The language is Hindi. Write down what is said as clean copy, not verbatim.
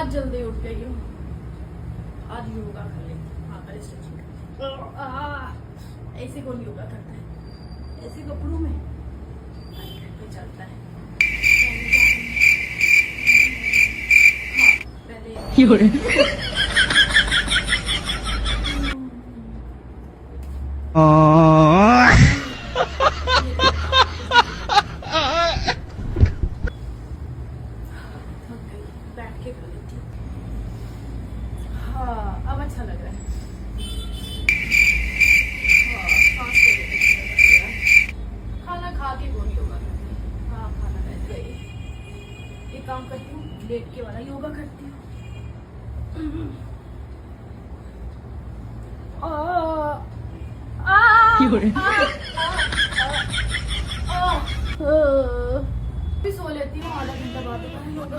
आज जल्दी उठ गई हूँ, आज योगा कर लेती। हाँ कर स्ट्रेचिंग। ऐसे कौन योगा करता है, ऐसे कपड़ों में घर पे चलता है। हाँ पहले बैठ के कर लेती हूँ। हाँ अब अच्छा लग रहा है। हाँ सांस ले लेते। खाना खा के कौन योगा करती है। हाँ खाना बैठ गई। एक काम करती हूँ, लेट के वाला योगा करती हूँ। भी सो लेती हूँ, आधा घंटा बाद योगा।